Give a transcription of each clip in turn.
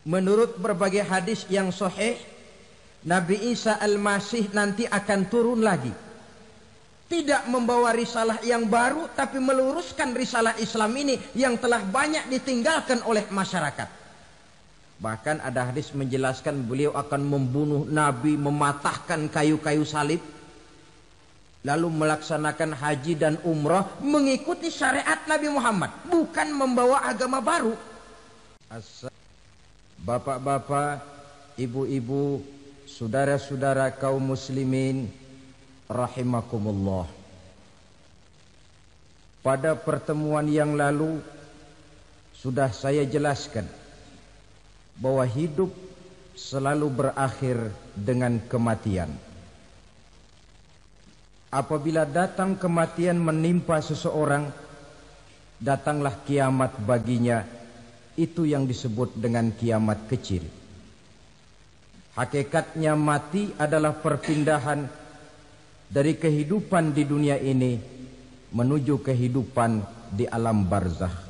Menurut berbagai hadis yang sahih, Nabi Isa Al-Masih nanti akan turun lagi. Tidak membawa risalah yang baru, tapi meluruskan risalah Islam ini yang telah banyak ditinggalkan oleh masyarakat. Bahkan ada hadis menjelaskan beliau akan membunuh Nabi, mematahkan kayu-kayu salib, lalu melaksanakan haji dan umrah mengikuti syariat Nabi Muhammad, bukan membawa agama baru. Bapak-bapak, ibu-ibu, saudara-saudara kaum muslimin rahimakumullah. Pada pertemuan yang lalu sudah saya jelaskan bahwa hidup selalu berakhir dengan kematian. Apabila datang kematian menimpa seseorang, datanglah kiamat baginya. Itu yang disebut dengan kiamat kecil. Hakikatnya mati adalah perpindahan dari kehidupan di dunia ini menuju kehidupan di alam barzakh.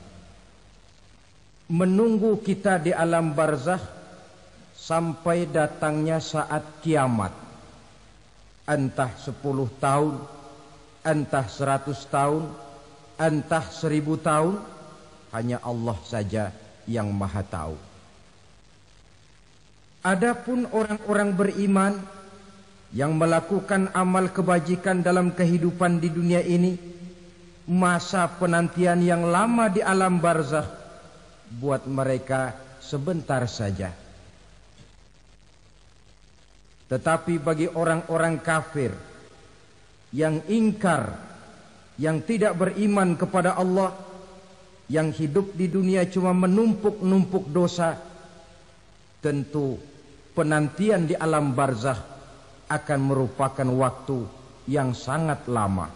Menunggu kita di alam barzakh sampai datangnya saat kiamat. Entah 10 tahun, entah 100 tahun, entah 1000 tahun, hanya Allah saja yang maha tahu. Adapun orang-orang beriman yang melakukan amal kebajikan dalam kehidupan di dunia ini, masa penantian yang lama di alam barzakh buat mereka sebentar saja. Tetapi bagi orang-orang kafir yang ingkar, yang tidak beriman kepada Allah, yang hidup di dunia cuma menumpuk-numpuk dosa, tentu penantian di alam barzakh akan merupakan waktu yang sangat lama.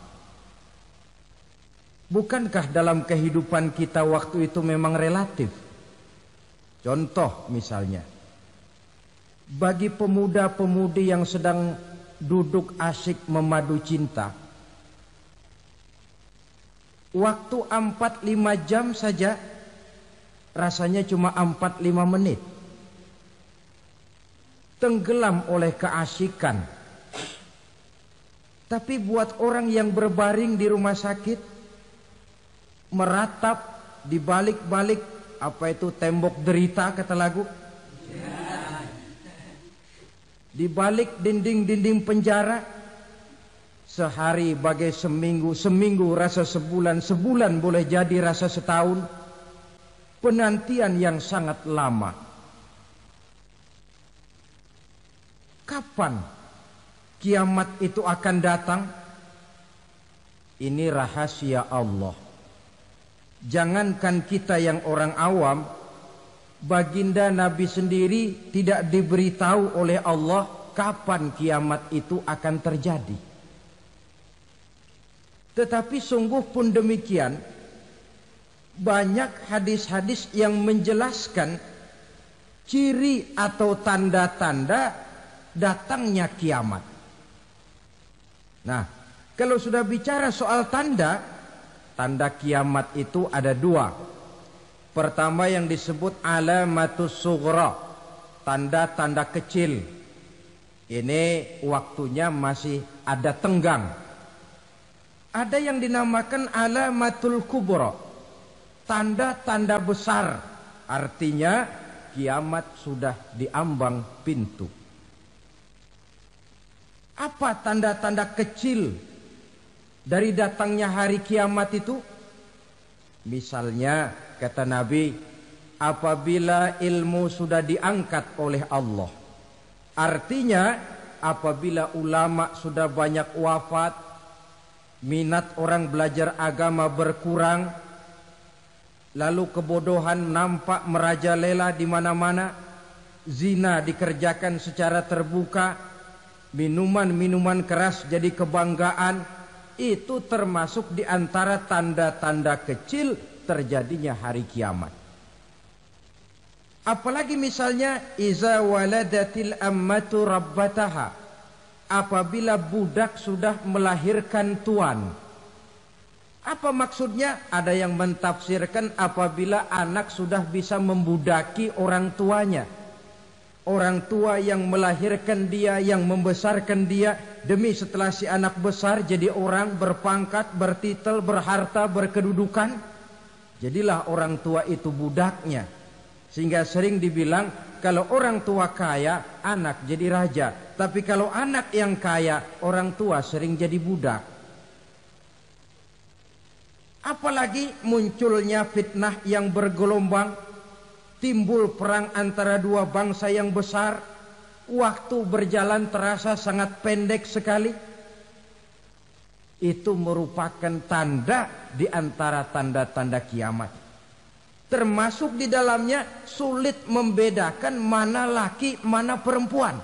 Bukankah dalam kehidupan kita waktu itu memang relatif? Contoh misalnya, bagi pemuda-pemudi yang sedang duduk asyik memadu cinta, waktu 4-5 jam saja rasanya cuma 4-5 menit. Tenggelam oleh keasikan. Tapi buat orang yang berbaring di rumah sakit, meratap di balik-balik apa itu tembok derita kata lagu, di balik dinding-dinding penjara, sehari bagai seminggu, seminggu rasa sebulan, sebulan boleh jadi rasa setahun. Penantian yang sangat lama. Kapan kiamat itu akan datang? Ini rahasia Allah. Jangankan kita yang orang awam, baginda Nabi sendiri tidak diberitahu oleh Allah kapan kiamat itu akan terjadi. Tetapi sungguh pun demikian, banyak hadis-hadis yang menjelaskan ciri atau tanda-tanda datangnya kiamat. Nah, kalau sudah bicara soal tanda, tanda kiamat itu ada 2. Pertama yang disebut alamatus sughra, tanda-tanda kecil. Ini waktunya masih ada tenggang. Ada yang dinamakan alamatul kubra, tanda-tanda besar, artinya kiamat sudah diambang pintu. Apa tanda-tanda kecil dari datangnya hari kiamat itu? Misalnya kata Nabi, apabila ilmu sudah diangkat oleh Allah, artinya apabila ulama sudah banyak wafat, minat orang belajar agama berkurang, lalu kebodohan nampak merajalela di mana-mana, zina dikerjakan secara terbuka, minuman-minuman keras jadi kebanggaan, itu termasuk di antara tanda-tanda kecil terjadinya hari kiamat. Apalagi misalnya iza waladatil ammatu rabbataha, apabila budak sudah melahirkan tuan. Apa maksudnya? Ada yang mentafsirkan apabila anak sudah bisa membudaki orang tuanya. Orang tua yang melahirkan dia, yang membesarkan dia, demi setelah si anak besar jadi orang berpangkat, bertitel, berharta, berkedudukan. Jadilah orang tua itu budaknya. Sehingga sering dibilang kalau orang tua kaya, anak jadi raja. Tapi kalau anak yang kaya, orang tua sering jadi budak. Apalagi munculnya fitnah yang bergelombang, timbul perang antara dua bangsa yang besar, waktu berjalan terasa sangat pendek sekali. Itu merupakan tanda di antara tanda-tanda kiamat. Termasuk di dalamnya sulit membedakan mana laki, mana perempuan.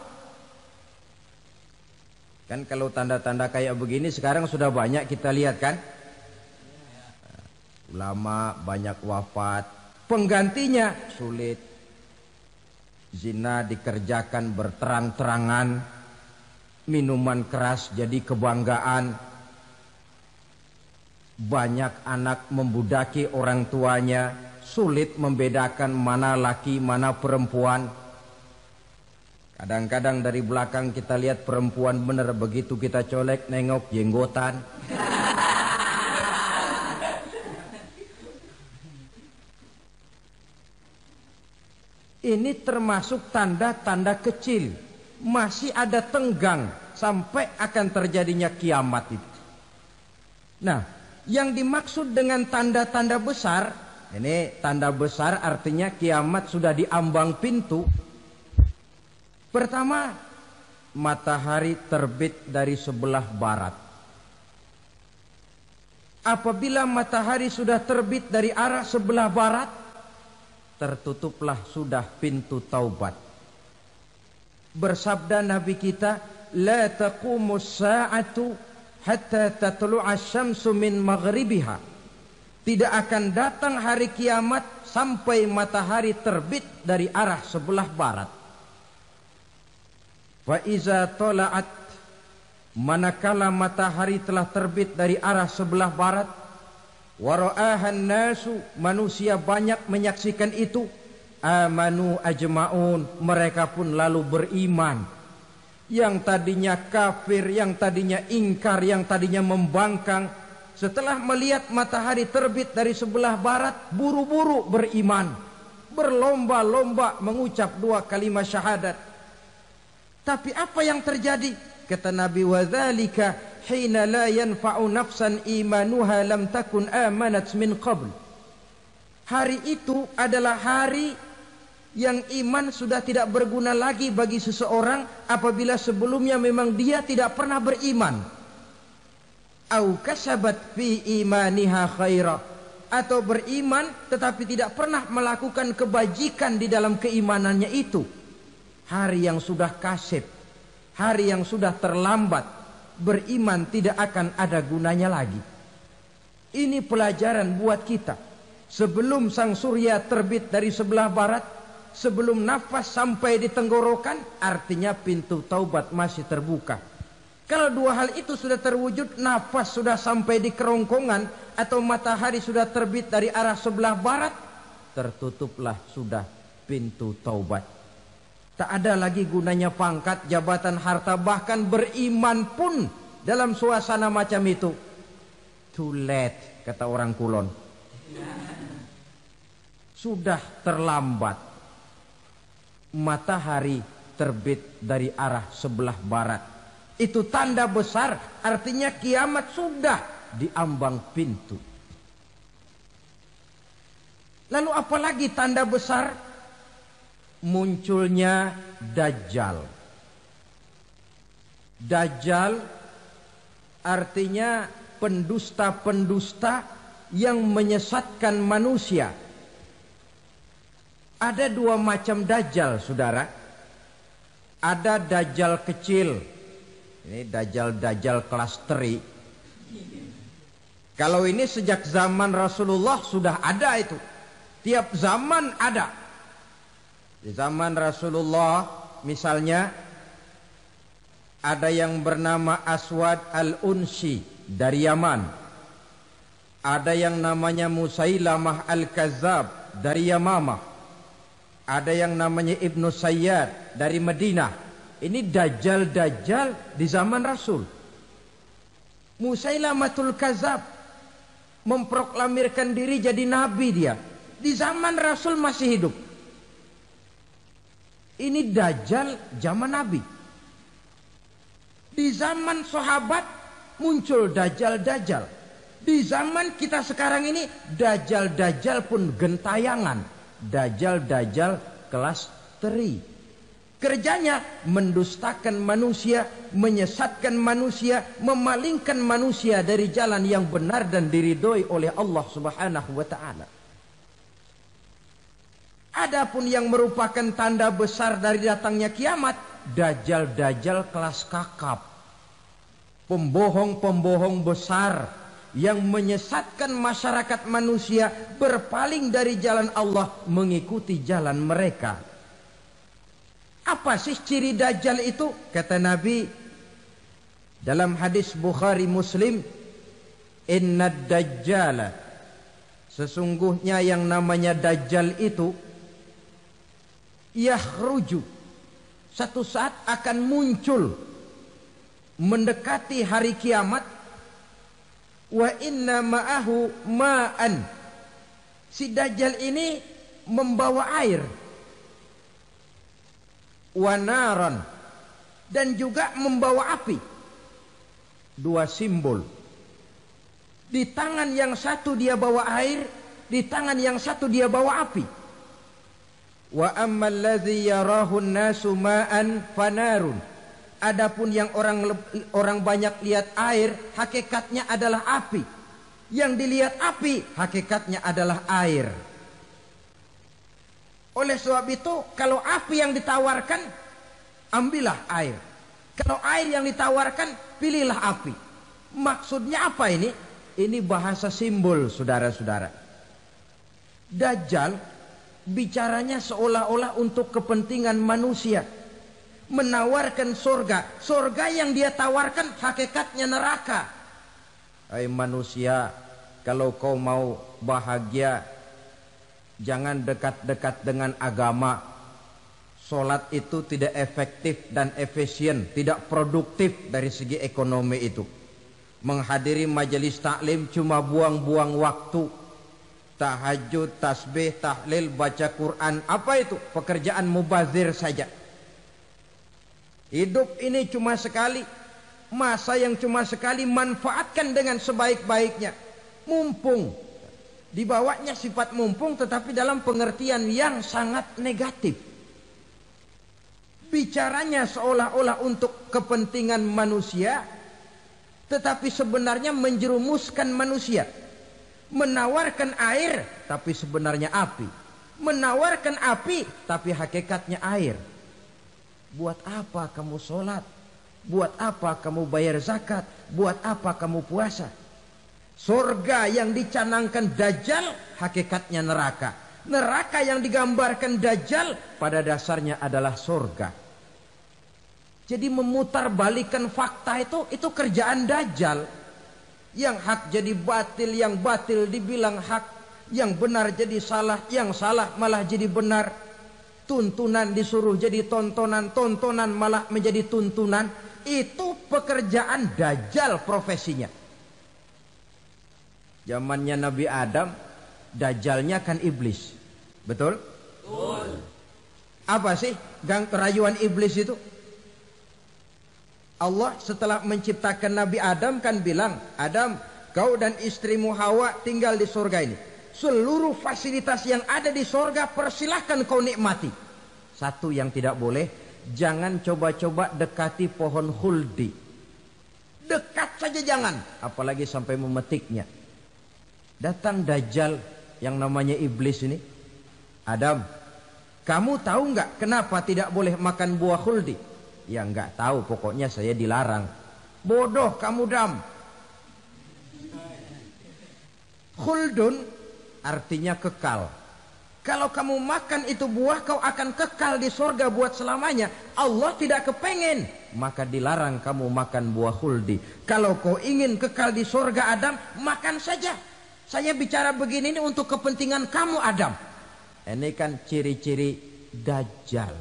Kan kalau tanda-tanda kayak begini sekarang sudah banyak kita lihat kan. Ulama banyak wafat, penggantinya sulit. Zina dikerjakan berterang-terangan, minuman keras jadi kebanggaan. Banyak anak membudaki orang tuanya, sulit membedakan mana laki mana perempuan. Kadang-kadang dari belakang kita lihat perempuan bener, begitu kita colek nengok jenggotan. Ini termasuk tanda-tanda kecil. Masih ada tenggang sampai akan terjadinya kiamat itu. Nah, yang dimaksud dengan tanda-tanda besar, ini tanda besar artinya kiamat sudah di ambang pintu. Pertama, matahari terbit dari sebelah barat. Apabila matahari sudah terbit dari arah sebelah barat, tertutuplah sudah pintu taubat. Bersabda Nabi kita, la taqumus sa'atu hatta tatlu'a syamsu min maghribiha. Tidak akan datang hari kiamat sampai matahari terbit dari arah sebelah barat. Wa iza tala'at, manakala matahari telah terbit dari arah sebelah barat, wara'ahan nasu, manusia banyak menyaksikan itu, amanu ajma'un, mereka pun lalu beriman. Yang tadinya kafir, yang tadinya ingkar, yang tadinya membangkang, setelah melihat matahari terbit dari sebelah barat, buru-buru beriman, berlomba-lomba mengucap dua kalimat syahadat. Tapi apa yang terjadi? Kata Nabi, wadzalika hina la yanfa'u nafsan imanuha lam takun amanat min qabl. Hari itu adalah hari yang iman sudah tidak berguna lagi bagi seseorang apabila sebelumnya memang dia tidak pernah beriman. Au kasabat fi imaniha khaira, atau beriman tetapi tidak pernah melakukan kebajikan di dalam keimanannya itu. Hari yang sudah kasib, hari yang sudah terlambat, beriman tidak akan ada gunanya lagi. Ini pelajaran buat kita. Sebelum sang surya terbit dari sebelah barat, sebelum nafas sampai di tenggorokan, artinya pintu taubat masih terbuka. Kalau dua hal itu sudah terwujud, nafas sudah sampai di kerongkongan, atau matahari sudah terbit dari arah sebelah barat, tertutuplah sudah pintu taubat. Tak ada lagi gunanya pangkat, jabatan, harta, bahkan beriman pun dalam suasana macam itu. Too late, kata orang Kulon. Sudah terlambat. Matahari terbit dari arah sebelah barat. Itu tanda besar, artinya kiamat sudah di ambang pintu. Lalu apalagi tanda besar? Munculnya Dajjal. Dajjal artinya pendusta-pendusta yang menyesatkan manusia. Ada dua macam Dajjal, saudara. Ada Dajjal kecil. Ini Dajjal kelas teri. Kalau ini sejak zaman Rasulullah sudah ada itu. Tiap zaman ada. Di zaman Rasulullah misalnya ada yang bernama Aswad al-Unsi dari Yaman. Ada yang namanya Musailamah Al-Kazzab dari Yamamah. Ada yang namanya Ibnu Sayyad dari Madinah. Ini dajjal-dajjal di zaman Rasul. Musailamatul Kazzab memproklamirkan diri jadi nabi dia. Di zaman Rasul masih hidup. Ini dajjal zaman Nabi. Di zaman sahabat muncul dajjal-dajjal. Di zaman kita sekarang ini dajjal-dajjal pun gentayangan. Dajjal-dajjal kelas teri. Kerjanya mendustakan manusia, menyesatkan manusia, memalingkan manusia dari jalan yang benar dan diridhoi oleh Allah Subhanahu wa taala. Adapun yang merupakan tanda besar dari datangnya kiamat, dajjal-dajjal kelas kakap. Pembohong-pembohong besar yang menyesatkan masyarakat manusia berpaling dari jalan Allah mengikuti jalan mereka. Apa sih ciri dajjal itu? Kata Nabi dalam hadis Bukhari Muslim, "Innad dajjala", sesungguhnya yang namanya dajjal itu yakhruju, satu saat akan muncul mendekati hari kiamat. Wa inna ma'ahu ma'an, si dajjal ini membawa air. Wa naran, dan juga membawa api. Dua simbol. Di tangan yang satu dia bawa air, di tangan yang satu dia bawa api. Wa ammal ladzi yarahu an-nasu ma'an fanarun, adapun yang orang banyak lihat air, hakikatnya adalah api. Yang dilihat api, hakikatnya adalah air. Oleh sebab itu, kalau api yang ditawarkan, ambillah air. Kalau air yang ditawarkan, pilihlah api. Maksudnya apa ini? Ini bahasa simbol, saudara-saudara. Dajjal bicaranya seolah-olah untuk kepentingan manusia. Menawarkan surga. Surga yang dia tawarkan hakikatnya neraka. Hai manusia, kalau kau mau bahagia, jangan dekat-dekat dengan agama. Solat itu tidak efektif dan efisien, tidak produktif dari segi ekonomi itu. Menghadiri majelis taklim cuma buang-buang waktu. Tahajud, tasbih, tahlil, baca Quran, apa itu? Pekerjaan mubazir saja. Hidup ini cuma sekali, masa yang cuma sekali, manfaatkan dengan sebaik-baiknya. Mumpung, dibawanya sifat mumpung tetapi dalam pengertian yang sangat negatif. Bicaranya seolah-olah untuk kepentingan manusia, tetapi sebenarnya menjerumuskan manusia. Menawarkan air, tapi sebenarnya api. Menawarkan api, tapi hakikatnya air. Buat apa kamu sholat? Buat apa kamu bayar zakat? Buat apa kamu puasa? Surga yang dicanangkan Dajjal, hakikatnya neraka. Neraka yang digambarkan Dajjal, pada dasarnya adalah surga. Jadi memutarbalikan fakta itu kerjaan Dajjal. Yang hak jadi batil, yang batil dibilang hak, yang benar jadi salah, yang salah malah jadi benar. Tuntunan disuruh jadi tontonan, tontonan malah menjadi tuntunan. Itu pekerjaan Dajjal profesinya. Zamannya Nabi Adam, Dajjalnya kan iblis. Betul? Betul. Apa sih rayuan iblis itu? Allah setelah menciptakan Nabi Adam kan bilang, Adam, kau dan istrimu Hawa tinggal di surga ini. Seluruh fasilitas yang ada di surga persilahkan kau nikmati. Satu yang tidak boleh, jangan coba-coba dekati pohon khuldi. Dekat saja jangan, apalagi sampai memetiknya. Datang Dajjal yang namanya iblis ini. Adam, kamu tahu nggak kenapa tidak boleh makan buah khuldi? Ya nggak tahu, pokoknya saya dilarang. Bodoh kamu Dam. Khuldun artinya kekal. Kalau kamu makan itu buah, kau akan kekal di surga buat selamanya. Allah tidak kepengen, maka dilarang kamu makan buah khuldi. Kalau kau ingin kekal di surga Adam, makan saja. Saya bicara begini ini untuk kepentingan kamu Adam. Ini kan ciri-ciri Dajjal.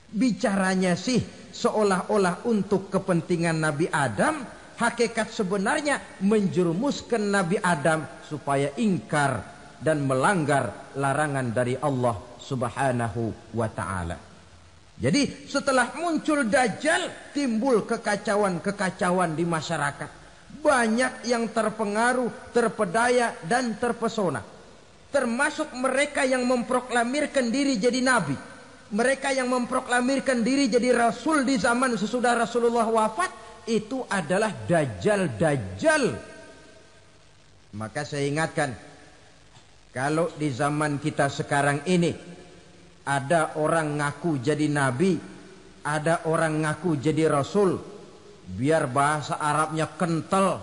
Bicaranya sih seolah-olah untuk kepentingan Nabi Adam, hakikat sebenarnya menjerumuskan Nabi Adam supaya ingkar dan melanggar larangan dari Allah Subhanahu wa ta'ala. Jadi setelah muncul Dajjal, timbul kekacauan-kekacauan di masyarakat. Banyak yang terpengaruh, terpedaya dan terpesona. Termasuk mereka yang memproklamirkan diri jadi nabi. Mereka yang memproklamirkan diri jadi rasul di zaman sesudah Rasulullah wafat. Itu adalah Dajjal-Dajjal. Maka saya ingatkan, kalau di zaman kita sekarang ini ada orang ngaku jadi nabi, ada orang ngaku jadi rasul, biar bahasa Arabnya kental,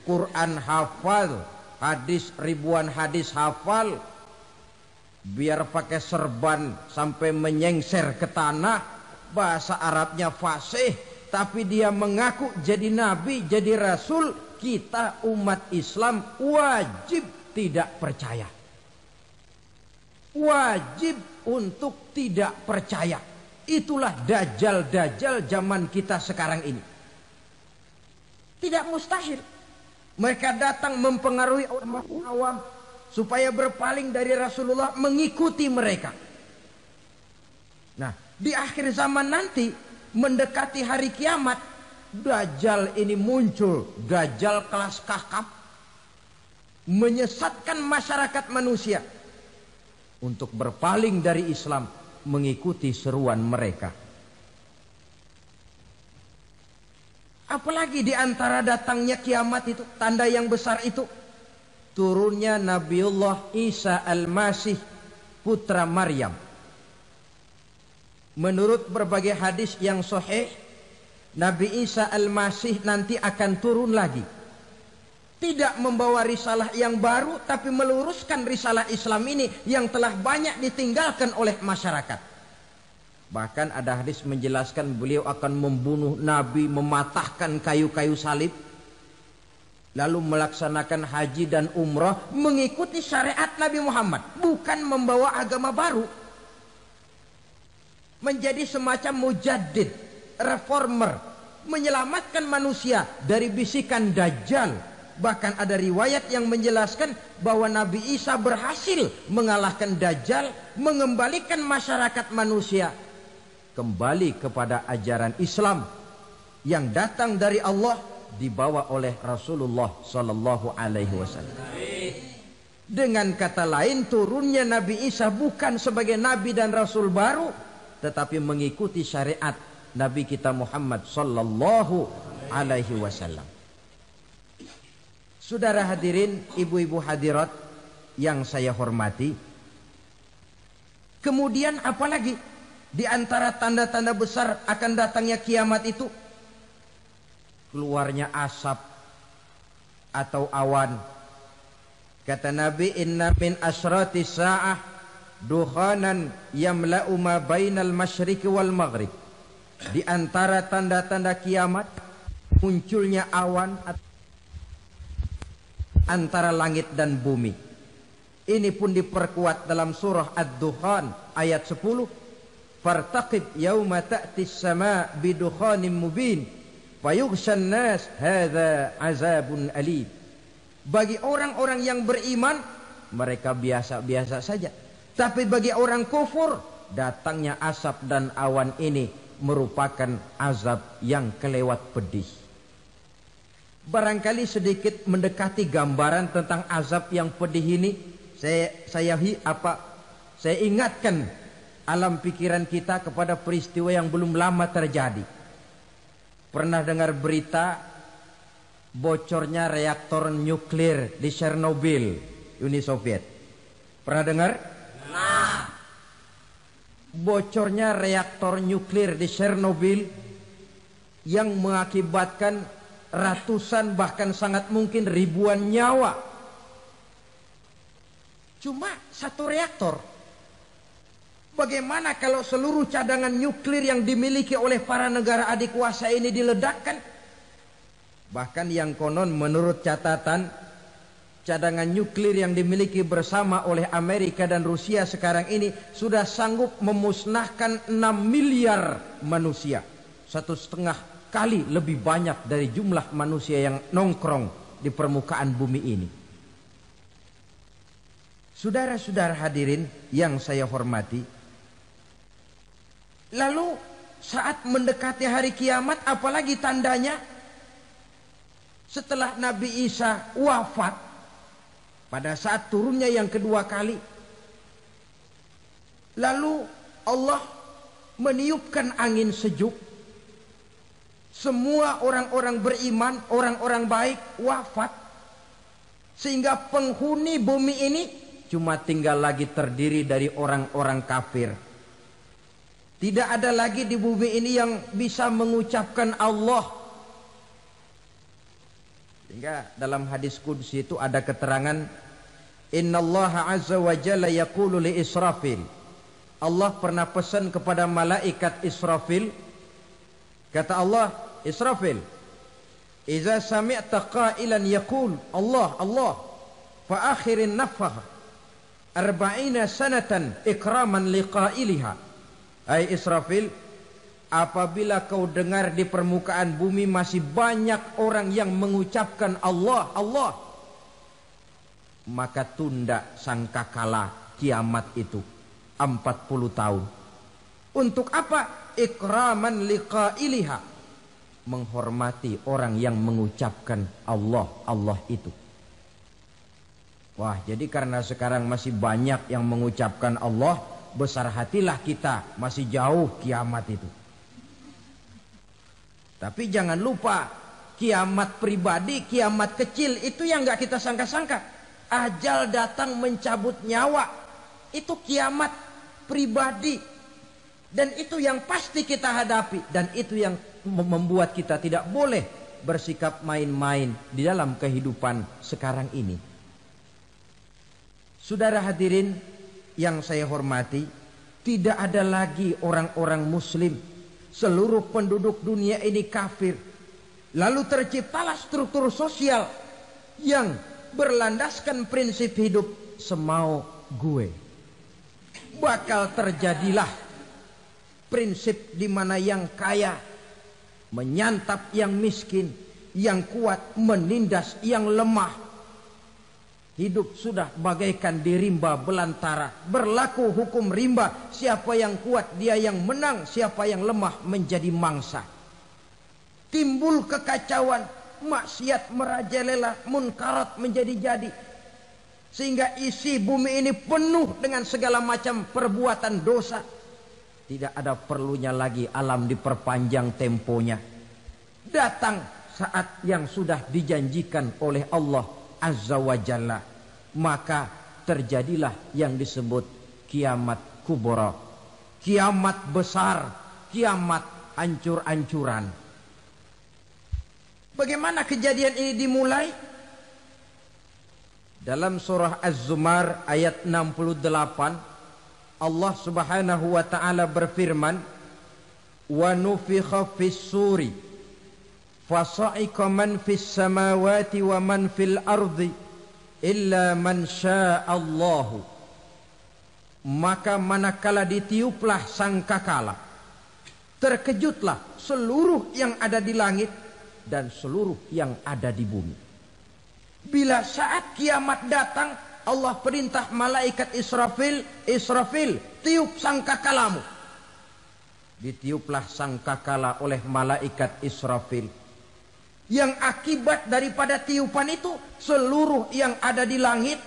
Quran hafal, hadis ribuan hadis hafal, biar pakai serban sampai menyengser ke tanah, bahasa Arabnya fasih, tapi dia mengaku jadi nabi, jadi rasul, kita umat Islam wajib tidak percaya. Wajib untuk tidak percaya. Itulah Dajjal-Dajjal zaman kita sekarang ini. Tidak mustahil mereka datang mempengaruhi orang awam supaya berpaling dari Rasulullah, mengikuti mereka. Nah, di akhir zaman nanti mendekati hari kiamat, Dajjal ini muncul. Dajjal kelas kakap, menyesatkan masyarakat manusia untuk berpaling dari Islam, mengikuti seruan mereka. Apalagi di antara datangnya kiamat itu, tanda yang besar itu, turunnya Nabiullah Isa Al-Masih, putra Maryam. Menurut berbagai hadis yang sahih, Nabi Isa Al-Masih nanti akan turun lagi. Tidak membawa risalah yang baru, tapi meluruskan risalah Islam ini yang telah banyak ditinggalkan oleh masyarakat. Bahkan ada hadis menjelaskan beliau akan membunuh Nabi, mematahkan kayu-kayu salib, lalu melaksanakan haji dan umrah mengikuti syariat Nabi Muhammad, bukan membawa agama baru. Menjadi semacam mujaddid, reformer, menyelamatkan manusia dari bisikan Dajjal. Bahkan ada riwayat yang menjelaskan bahwa Nabi Isa berhasil mengalahkan Dajjal, mengembalikan masyarakat manusia kembali kepada ajaran Islam yang datang dari Allah, dibawa oleh Rasulullah Sallallahu Alaihi Wasallam. Dengan kata lain, turunnya Nabi Isa bukan sebagai Nabi dan Rasul baru, tetapi mengikuti syariat Nabi kita Muhammad Sallallahu Alaihi Wasallam. Saudara hadirin, ibu-ibu hadirat yang saya hormati, kemudian apalagi di antara tanda-tanda besar akan datangnya kiamat itu? Keluarnya asap atau awan. Kata Nabi, inna min asratis sa'ah dukhanan yamla'u ma bainal masyriqi wal maghrib. Di antara tanda-tanda kiamat munculnya awan antara langit dan bumi. Ini pun diperkuat dalam surah Ad-Dukhan ayat 10. Fartaqib yauma ta'tis sama' bidukhanim mubin fayughshan nas hadza azabun alim. Bagi orang-orang yang beriman, mereka biasa-biasa saja. Tapi bagi orang kufur, datangnya asap dan awan ini merupakan azab yang kelewat pedih. Barangkali sedikit mendekati gambaran tentang azab yang pedih ini, saya ingatkan alam pikiran kita kepada peristiwa yang belum lama terjadi. Pernah dengar berita bocornya reaktor nuklir di Chernobyl, Uni Soviet? Pernah dengar? Nah, bocornya reaktor nuklir di Chernobyl yang mengakibatkan ratusan bahkan sangat mungkin ribuan nyawa. Cuma satu reaktor. Bagaimana kalau seluruh cadangan nuklir yang dimiliki oleh para negara adikuasa ini diledakkan? Bahkan yang konon menurut catatan cadangan nuklir yang dimiliki bersama oleh Amerika dan Rusia sekarang ini sudah sanggup memusnahkan 6 miliar manusia. 1,5 kali lebih banyak dari jumlah manusia yang nongkrong di permukaan bumi ini. Saudara-saudara hadirin yang saya hormati, lalu saat mendekati hari kiamat, apalagi tandanya? Setelah Nabi Isa wafat, pada saat turunnya yang kedua kali, lalu Allah meniupkan angin sejuk. Semua orang-orang beriman, orang-orang baik wafat, sehingga penghuni bumi ini cuma tinggal lagi terdiri dari orang-orang kafir. Tidak ada lagi di bumi ini yang bisa mengucapkan Allah. Sehingga dalam hadis qudsi itu ada keterangan, Innallaha azza wa jalla yaqulu li Israfil. Allah pernah pesan kepada malaikat Israfil. Kata Allah, Israfil, Iza sami'ta qailan yaqul Allah, Allah, fa akhirin nafakh 40 sanatan ikraman liqailiha. Hai Israfil, apabila kau dengar di permukaan bumi masih banyak orang yang mengucapkan Allah, Allah, maka tunda sangkakala kiamat itu 40 tahun. Untuk apa? Ikraman liqailiha, menghormati orang yang mengucapkan Allah, Allah itu. Wah, jadi karena sekarang masih banyak yang mengucapkan Allah, besar hatilah kita, masih jauh kiamat itu. Tapi jangan lupa, kiamat pribadi, kiamat kecil itu yang gak kita sangka-sangka. Ajal datang mencabut nyawa, itu kiamat pribadi. Dan itu yang pasti kita hadapi. Dan itu yang membuat kita tidak boleh bersikap main-main di dalam kehidupan sekarang ini. Saudara hadirin yang saya hormati, tidak ada lagi orang-orang muslim. Seluruh penduduk dunia ini kafir. Lalu terciptalah struktur sosial yang berlandaskan prinsip hidup semau gue. Bakal terjadilah prinsip di mana yang kaya menyantap yang miskin, yang kuat menindas yang lemah. Hidup sudah bagaikan di rimba belantara. Berlaku hukum rimba. Siapa yang kuat dia yang menang. Siapa yang lemah menjadi mangsa. Timbul kekacauan. Maksiat merajalela. Munkarat menjadi-jadi. Sehingga isi bumi ini penuh dengan segala macam perbuatan dosa. Tidak ada perlunya lagi alam diperpanjang temponya. Datang saat yang sudah dijanjikan oleh Allah Azza wa Jalla, maka terjadilah yang disebut kiamat kubra, kiamat besar, kiamat ancur-ancuran. Bagaimana kejadian ini dimulai? Dalam surah Az-Zumar ayat 68, Allah Subhanahu wa taala berfirman, "Wa nufikha fis-suri fasa'iqa man fis samawati wa man fil ardi illa man sya'allahu." Maka manakala ditiuplah sangkakala, terkejutlah seluruh yang ada di langit dan seluruh yang ada di bumi. Bila saat kiamat datang, Allah perintah malaikat Israfil, Israfil, tiup sangkakalamu. Ditiuplah sangkakala oleh malaikat Israfil. Yang akibat daripada tiupan itu, seluruh yang ada di langit,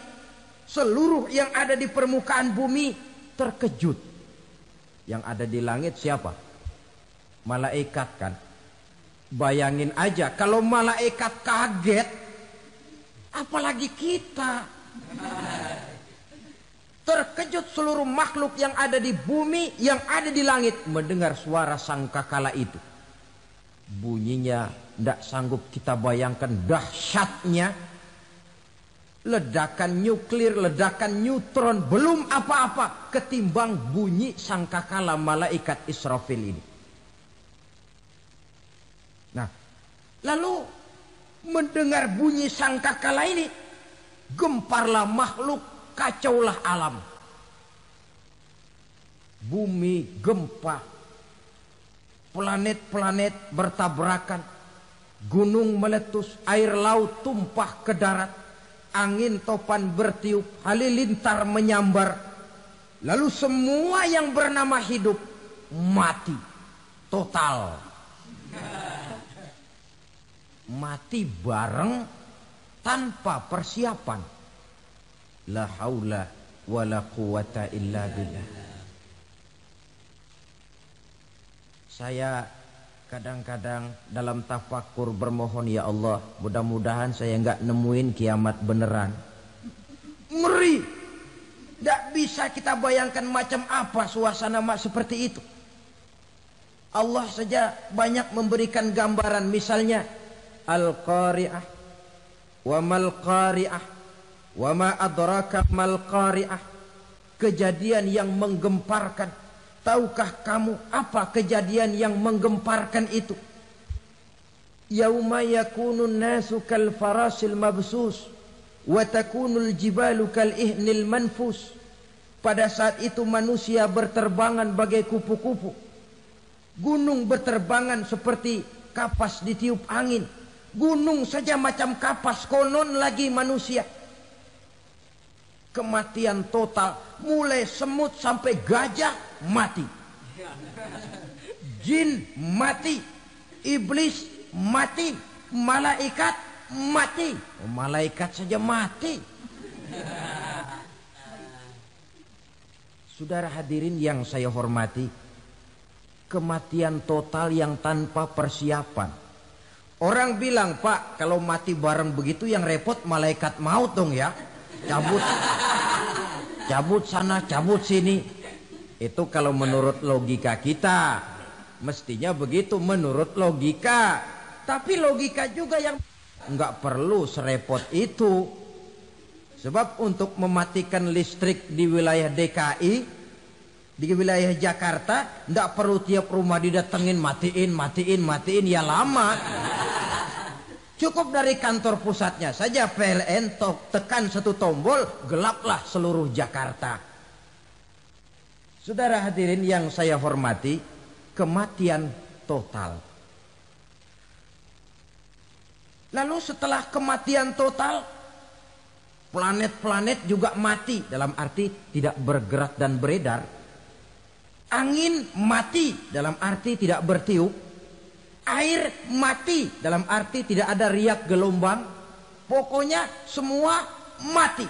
seluruh yang ada di permukaan bumi terkejut. Yang ada di langit siapa? Malaikat kan. Bayangin aja kalau malaikat kaget, apalagi kita. Terkejut seluruh makhluk yang ada di bumi, yang ada di langit mendengar suara sangkakala itu. Bunyinya tidak sanggup kita bayangkan dahsyatnya. Ledakan nuklir, ledakan neutron, belum apa-apa ketimbang bunyi sangkakala malaikat Israfil ini. Nah, lalu mendengar bunyi sangkakala ini, Gemparlah makhluk, kacaulah alam. Bumi gempa, planet-planet bertabrakan, gunung meletus, air laut tumpah ke darat, angin topan bertiup, halilintar menyambar. Lalu semua yang bernama hidup mati total. Mati bareng tanpa persiapan. La haula wala quwata illa billah. Saya kadang-kadang dalam tafakur bermohon, ya Allah, mudah-mudahan saya enggak nemuin kiamat beneran. Ngeri. Tidak bisa kita bayangkan macam apa suasana seperti itu. Allah saja banyak memberikan gambaran, misalnya Al-Qari'ah, wa mal qari'ah, wa ma adraka mal qari'ah. Kejadian yang menggemparkan. Tahukah kamu apa kejadian yang menggemparkan itu? Yauma yakunun nasu kal farasil mabsus wa takunul jibalu kal ihnil manfus. Pada saat itu manusia berterbangan bagai kupu-kupu. Gunung berterbangan seperti kapas ditiup angin. Gunung saja macam kapas, konon lagi manusia. Kematian total, mulai semut sampai gajah mati. Jin mati, iblis mati, malaikat mati. Malaikat saja mati. Saudara hadirin yang saya hormati, kematian total yang tanpa persiapan. Orang bilang, Pak, kalau mati bareng begitu yang repot malaikat maut dong ya. Cabut sana, cabut sini. Itu kalau menurut logika kita. Mestinya begitu menurut logika. Tapi logika juga yang nggak perlu serepot itu. Sebab untuk mematikan listrik di wilayah DKI, di wilayah Jakarta, nggak perlu tiap rumah didatengin, matiin, ya lama. Cukup dari kantor pusatnya saja PLN tekan satu tombol, gelaplah seluruh Jakarta. Saudara hadirin yang saya hormati, kematian total. Lalu setelah kematian total, planet-planet juga mati, dalam arti tidak bergerak dan beredar. Angin mati, dalam arti tidak bertiup. Air mati, dalam arti tidak ada riak gelombang. Pokoknya semua mati.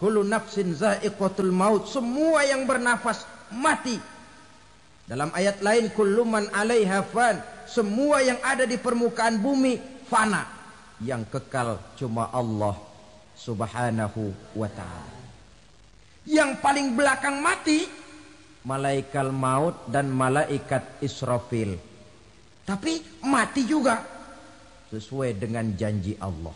Kullu nafsin za'iqatul maut. Semua yang bernafas mati. Dalam ayat lain, kullu man 'alaiha fan. Semua yang ada di permukaan bumi fana. Yang kekal cuma Allah Subhanahu wa ta'ala. Yang paling belakang mati, malaikat maut dan malaikat Israfil. Tapi mati juga sesuai dengan janji Allah.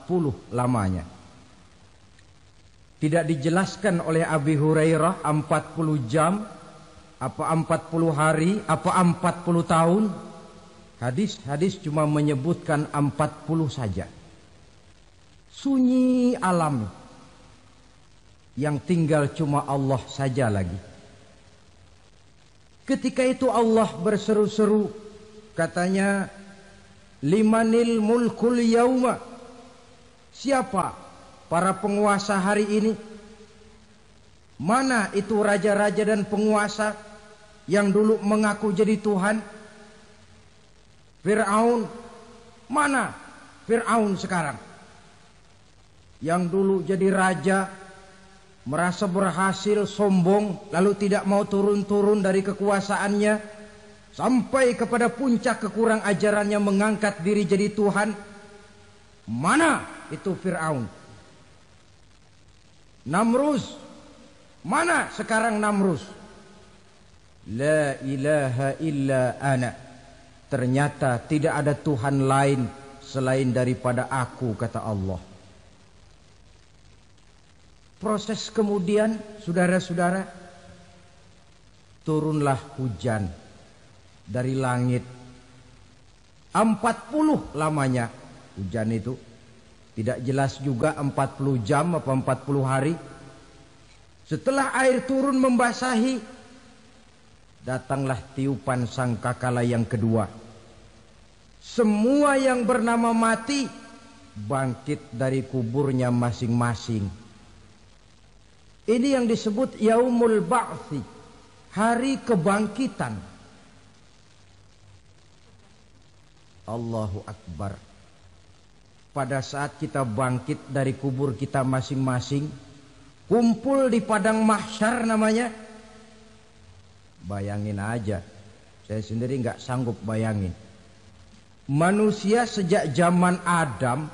40 lamanya. Tidak dijelaskan oleh Abi Hurairah 40 jam, apa 40 hari, apa 40 tahun. Hadis-hadis cuma menyebutkan 40 saja. Sunyi alam. Yang tinggal cuma Allah saja lagi. Ketika itu Allah berseru-seru, katanya, limanil mulkul yauma. Siapa para penguasa hari ini? Mana itu raja-raja dan penguasa yang dulu mengaku jadi Tuhan? Fir'aun. Mana Fir'aun sekarang? Yang dulu jadi raja, merasa berhasil, sombong, lalu tidak mau turun-turun dari kekuasaannya, sampai kepada puncak kekurang ajarannya mengangkat diri jadi Tuhan. Mana itu Fir'aun? Namrus. Mana sekarang Namrus? La ilaha illa ana. Ternyata tidak ada Tuhan lain selain daripada aku, kata Allah. Proses kemudian, saudara-saudara, turunlah hujan dari langit. 40 lamanya hujan itu. Tidak jelas juga 40 jam apa 40 hari. Setelah air turun membasahi, datanglah tiupan sangkakala yang kedua. Semua yang bernama mati bangkit dari kuburnya masing-masing. Ini yang disebut Yaumul Ba'thi, hari kebangkitan. Allahu Akbar. Pada saat kita bangkit dari kubur kita masing-masing, kumpul di padang mahsyar namanya. Bayangin aja, saya sendiri nggak sanggup bayangin. Manusia sejak zaman Adam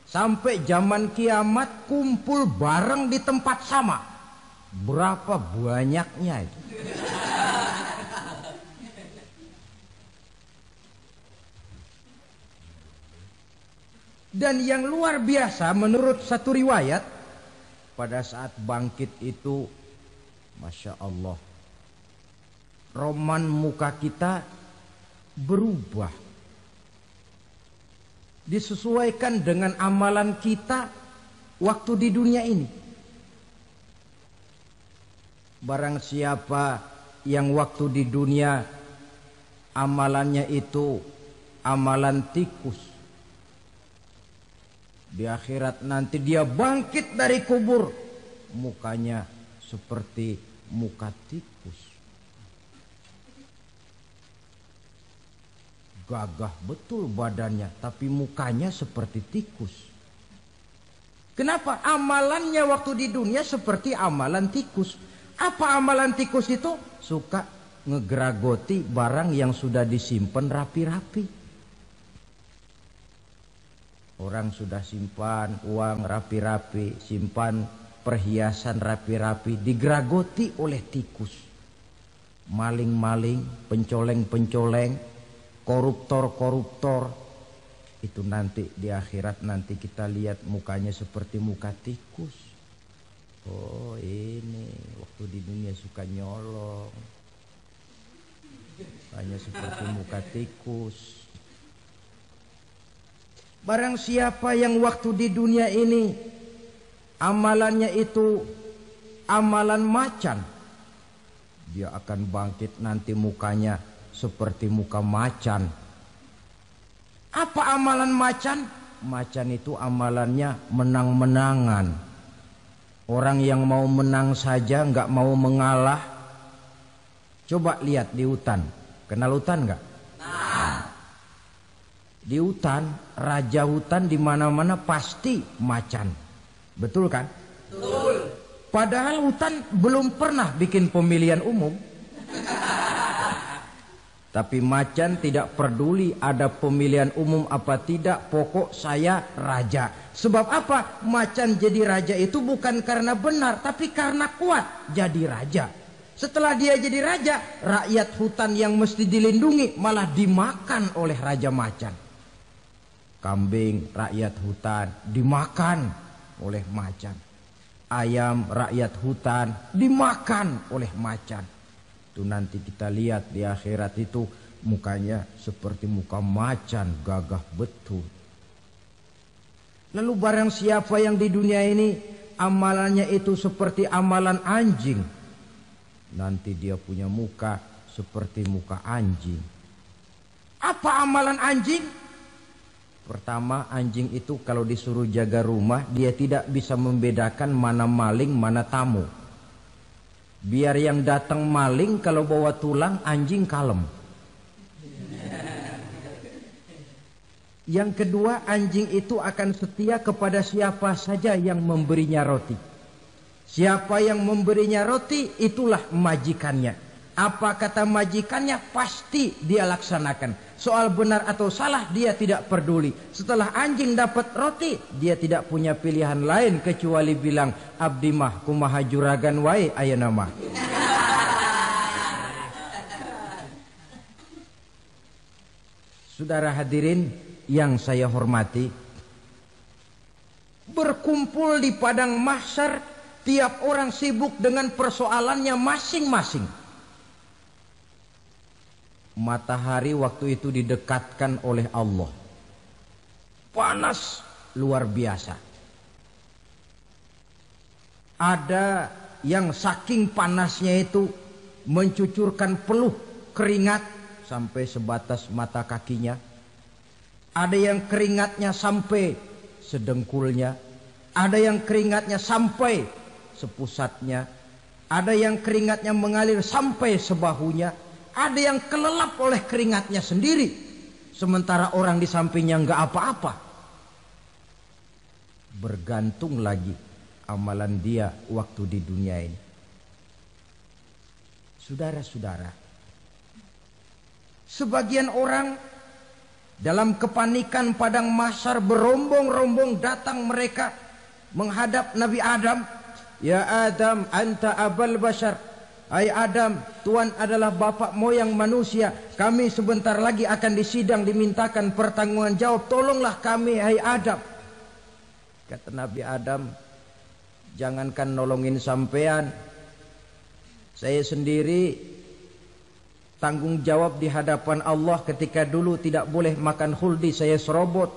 sampai zaman kiamat kumpul bareng di tempat sama. Berapa banyaknya itu? Dan yang luar biasa menurut satu riwayat, pada saat bangkit itu, Masya Allah, roman muka kita berubah. Disesuaikan dengan amalan kita waktu di dunia ini. Barang siapa yang waktu di dunia amalannya itu amalan tikus, di akhirat nanti dia bangkit dari kubur, mukanya seperti muka tikus. Gagah betul badannya, tapi mukanya seperti tikus. Kenapa? Amalannya waktu di dunia seperti amalan tikus. Apa amalan tikus itu? Suka ngegeragoti barang yang sudah disimpan rapi-rapi. Orang sudah simpan uang rapi-rapi, simpan perhiasan rapi-rapi, digeragoti oleh tikus. Maling-maling, pencoleng-pencoleng, koruptor-koruptor. Itu nanti di akhirat nanti kita lihat mukanya seperti muka tikus. Oh ini waktu di dunia suka nyolong, hanya seperti muka tikus. Barang siapa yang waktu di dunia ini amalannya itu amalan macan, dia akan bangkit nanti mukanya seperti muka macan. Apa amalan macan? Macan itu amalannya menang-menangan. Orang yang mau menang saja nggak mau mengalah. Coba lihat di hutan. Kenal hutan nggak? Nah. Di hutan, raja hutan di mana-mana pasti macan. Betul kan? Betul. Padahal hutan belum pernah bikin pemilihan umum. Tapi macan tidak peduli ada pemilihan umum apa tidak, pokok saya raja. Sebab apa? Macan jadi raja itu bukan karena benar, tapi karena kuat jadi raja. Setelah dia jadi raja, rakyat hutan yang mesti dilindungi malah dimakan oleh raja macan. Kambing rakyat hutan dimakan oleh macan. Ayam rakyat hutan dimakan oleh macan. Itu nanti kita lihat di akhirat itu mukanya seperti muka macan, gagah betul. Lalu barang siapa yang di dunia ini amalannya itu seperti amalan anjing, nanti dia punya muka seperti muka anjing. Apa amalan anjing? Pertama, anjing itu kalau disuruh jaga rumah, dia tidak bisa membedakan mana maling, mana tamu. Biar yang datang maling, kalau bawa tulang, anjing kalem. Yang kedua, anjing itu akan setia kepada siapa saja yang memberinya roti. Siapa yang memberinya roti, itulah majikannya. Apa kata majikannya, pasti dia laksanakan. Soal benar atau salah, dia tidak peduli. Setelah anjing dapat roti, dia tidak punya pilihan lain kecuali bilang, abdi mah kumaha juragan wae ayeuna mah. Saudara hadirin yang saya hormati, berkumpul di padang mahsyar, tiap orang sibuk dengan persoalannya masing-masing. Matahari waktu itu didekatkan oleh Allah. Panas luar biasa. Ada yang saking panasnya itu mencucurkan peluh keringat sampai sebatas mata kakinya. Ada yang keringatnya sampai sedengkulnya. Ada yang keringatnya sampai sepusatnya. Ada yang keringatnya mengalir sampai sebahunya. Ada yang kelelap oleh keringatnya sendiri. Sementara orang di sampingnya enggak apa-apa. Bergantung lagi amalan dia waktu di dunia ini. Saudara-saudara, sebagian orang dalam kepanikan padang mahsyar berombong-rombong datang mereka menghadap Nabi Adam. Ya Adam, anta abal bashar. Hai Adam, Tuhan adalah bapak moyang manusia. Kami sebentar lagi akan disidang, dimintakan pertanggungan jawab. Tolonglah kami, hai Adam. Kata Nabi Adam, jangankan nolongin sampean, saya sendiri tanggung jawab di hadapan Allah ketika dulu tidak boleh makan khuldi, saya serobot.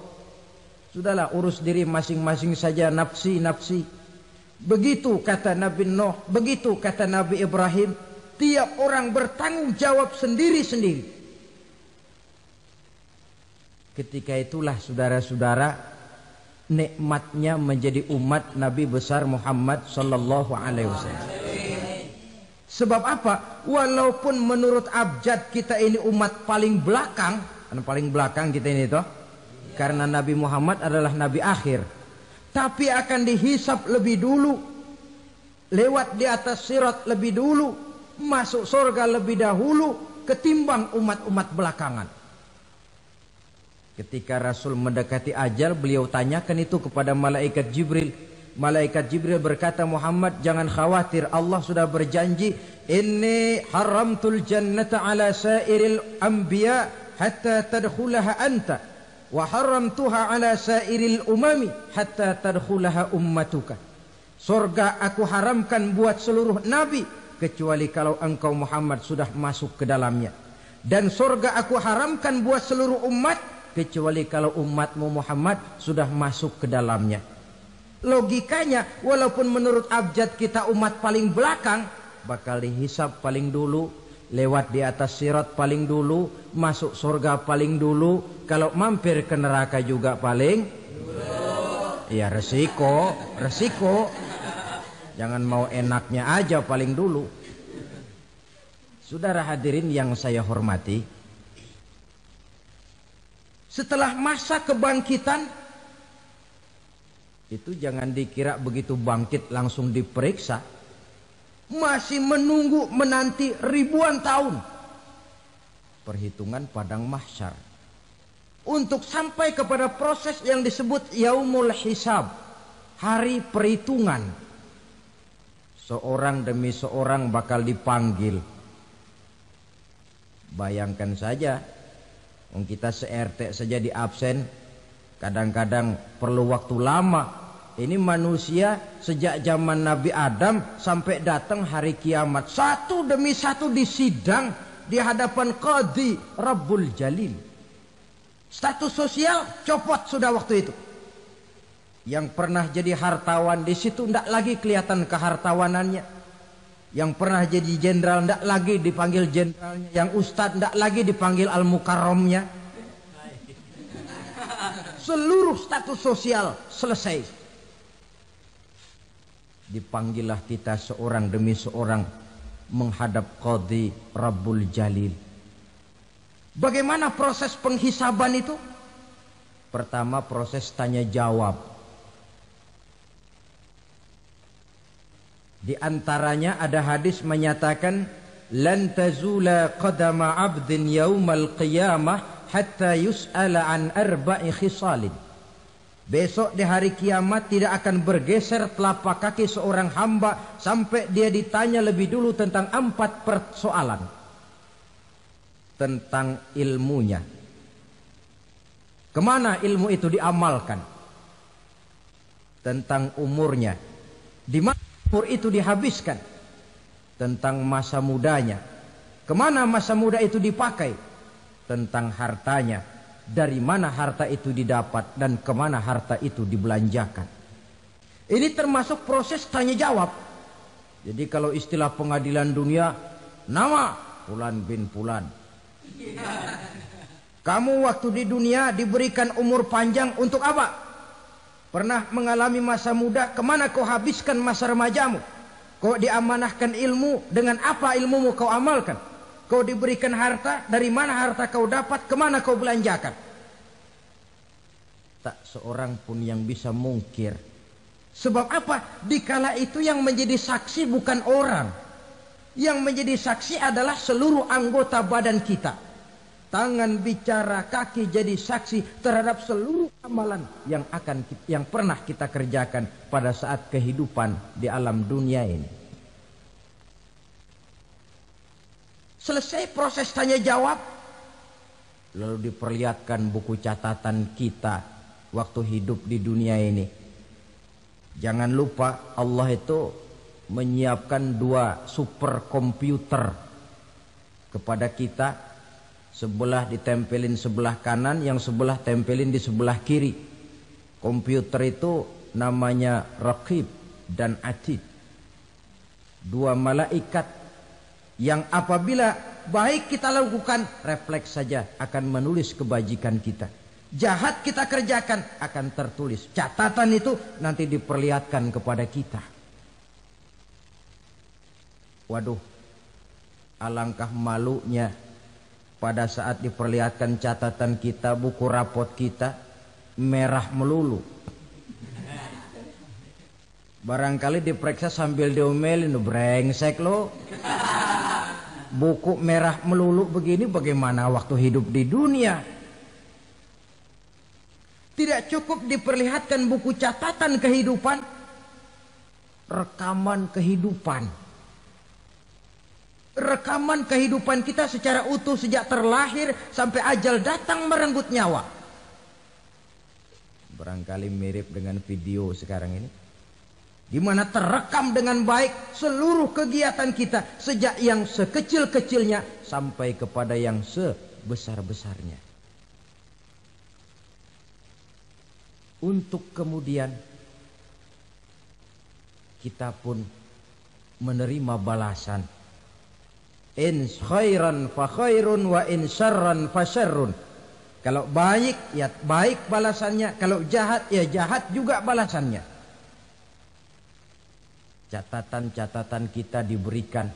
Sudahlah, urus diri masing-masing saja, nafsi. Begitu kata Nabi Nuh, begitu kata Nabi Ibrahim. Tiap orang bertanggung jawab sendiri-sendiri. Ketika itulah saudara-saudara, nikmatnya menjadi umat Nabi besar Muhammad sallallahu alaihi wasallam. Sebab apa? Walaupun menurut abjad kita ini umat paling belakang, paling belakang kita ini toh, karena Nabi Muhammad adalah Nabi akhir, tapi akan dihisap lebih dulu, lewat di atas sirat lebih dulu, masuk surga lebih dahulu ketimbang umat-umat belakangan. Ketika Rasul mendekati ajal, beliau tanyakan itu kepada malaikat Jibril. Malaikat Jibril berkata, Muhammad jangan khawatir, Allah sudah berjanji, inni haramtul jannata ala sairil anbiya hatta tadkhulaha anta wa haramtuha ala sairil umami hatta tadkhulaha ummatuka. Surga aku haramkan buat seluruh nabi kecuali kalau engkau Muhammad sudah masuk ke dalamnya, dan surga aku haramkan buat seluruh umat kecuali kalau umatmu Muhammad sudah masuk ke dalamnya. Logikanya, walaupun menurut abjad kita umat paling belakang, bakal dihisap paling dulu, lewat di atas sirat paling dulu, masuk surga paling dulu, kalau mampir ke neraka juga paling dulu. Ya resiko. Jangan mau enaknya aja paling dulu. Saudara hadirin yang saya hormati, setelah masa kebangkitan itu jangan dikira begitu bangkit langsung diperiksa. Masih menunggu menanti ribuan tahun perhitungan padang mahsyar untuk sampai kepada proses yang disebut yaumul hisab, hari perhitungan. Seorang demi seorang bakal dipanggil. Bayangkan saja, kita se-RT saja di absen, kadang-kadang perlu waktu lama. Ini manusia sejak zaman Nabi Adam sampai datang hari kiamat, satu demi satu disidang di hadapan Qadhi Rabbul Jalil. Status sosial copot sudah waktu itu. Yang pernah jadi hartawan di situ tidak lagi kelihatan kehartawanannya. Yang pernah jadi jenderal tidak lagi dipanggil jenderalnya. Yang ustadz tidak lagi dipanggil al-mukarramnya. Seluruh status sosial selesai. Dipanggillah kita seorang demi seorang menghadap Qadhi Rabbul Jalil. Bagaimana proses penghisaban itu? Pertama, proses tanya jawab. Di antaranya ada hadis menyatakan, lan tazula qadama 'abdin yaumal qiyamah hatta yus'ala an arba'i khisalin. Besok di hari kiamat tidak akan bergeser telapak kaki seorang hamba sampai dia ditanya lebih dulu tentang 4 persoalan. Tentang ilmunya. Kemana ilmu itu diamalkan? Tentang umurnya. Di mana umur itu dihabiskan? Tentang masa mudanya. Kemana masa muda itu dipakai? tentang hartanya, dari mana harta itu didapat dan kemana harta itu dibelanjakan. Ini termasuk proses tanya jawab. Jadi kalau istilah pengadilan dunia, nama Fulan bin Fulan. Kamu waktu di dunia diberikan umur panjang untuk apa? Pernah mengalami masa muda, kemana kau habiskan masa remajamu? Kau diamanahkan ilmu, dengan apa ilmumu kau amalkan? Kau diberikan harta, dari mana harta kau dapat, kemana kau belanjakan? Tak seorang pun yang bisa mungkir. Sebab apa? Dikala itu yang menjadi saksi bukan orang. Yang menjadi saksi adalah seluruh anggota badan kita. Tangan bicara, kaki jadi saksi terhadap seluruh amalan yang pernah kita kerjakan pada saat kehidupan di alam dunia ini. Selesai proses tanya jawab, lalu diperlihatkan buku catatan kita waktu hidup di dunia ini. Jangan lupa Allah itu menyiapkan 2 superkomputer kepada kita. Sebelah ditempelin sebelah kanan, yang sebelah tempelin di sebelah kiri. Komputer itu namanya Raqib dan Atid. 2 malaikat yang apabila baik kita lakukan, refleks saja akan menulis kebajikan kita. Jahat kita kerjakan akan tertulis. Catatan itu nanti diperlihatkan kepada kita. Waduh, alangkah malunya pada saat diperlihatkan catatan kita, buku rapot kita merah melulu. Barangkali diperiksa sambil diomelin, brengsek lo. Buku merah melulu begini bagaimana waktu hidup di dunia? Tidak cukup diperlihatkan buku catatan kehidupan, rekaman kehidupan. Rekaman kehidupan kita secara utuh sejak terlahir sampai ajal datang merenggut nyawa. Barangkali mirip dengan video sekarang ini, di mana terekam dengan baik seluruh kegiatan kita sejak yang sekecil-kecilnya sampai kepada yang sebesar-besarnya. Untuk kemudian kita pun menerima balasan. In khairan fa khairun wa in syarran fa syarrun. Kalau baik ya baik balasannya, kalau jahat ya jahat juga balasannya. Catatan-catatan kita diberikan.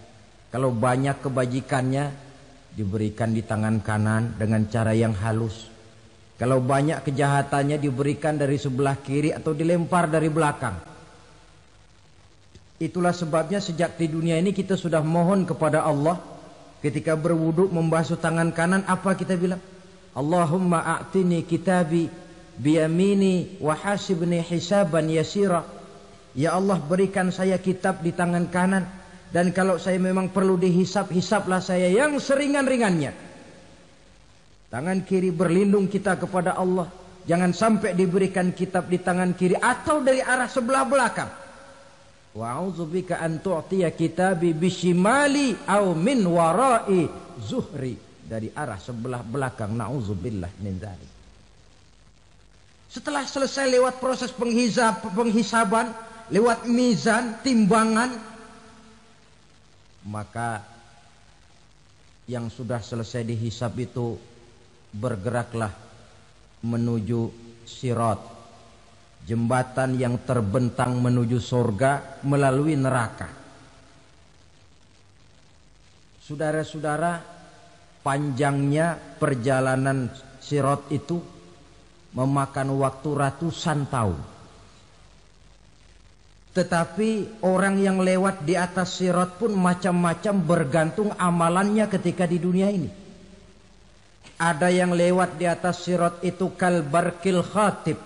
Kalau banyak kebajikannya diberikan di tangan kanan dengan cara yang halus. Kalau banyak kejahatannya diberikan dari sebelah kiri atau dilempar dari belakang. Itulah sebabnya sejak di dunia ini kita sudah mohon kepada Allah. Ketika berwudu membasuh tangan kanan, apa kita bilang? Allahumma a'tini kitabi biyamini wa hasibni hisaban yasira. Ya Allah, berikan saya kitab di tangan kanan, dan kalau saya memang perlu dihisap, hisaplah saya yang seringan-ringannya. Tangan kiri berlindung kita kepada Allah. Jangan sampai diberikan kitab di tangan kiri atau dari arah sebelah belakang. Wa a'udzubika an tu'tiya kitabi bishimali aw min wara'i zuhri, dari arah sebelah belakang. Na'udzubillah min dzalik. Setelah selesai lewat proses penghisaban, lewat mizan, timbangan, maka yang sudah selesai dihisab itu bergeraklah menuju sirat, jembatan yang terbentang menuju surga melalui neraka. Saudara-saudara, panjangnya perjalanan sirat itu memakan waktu ratusan tahun. Tetapi orang yang lewat di atas sirat pun macam-macam, bergantung amalannya ketika di dunia ini. Ada yang lewat di atas sirat itu kal barkil khatib,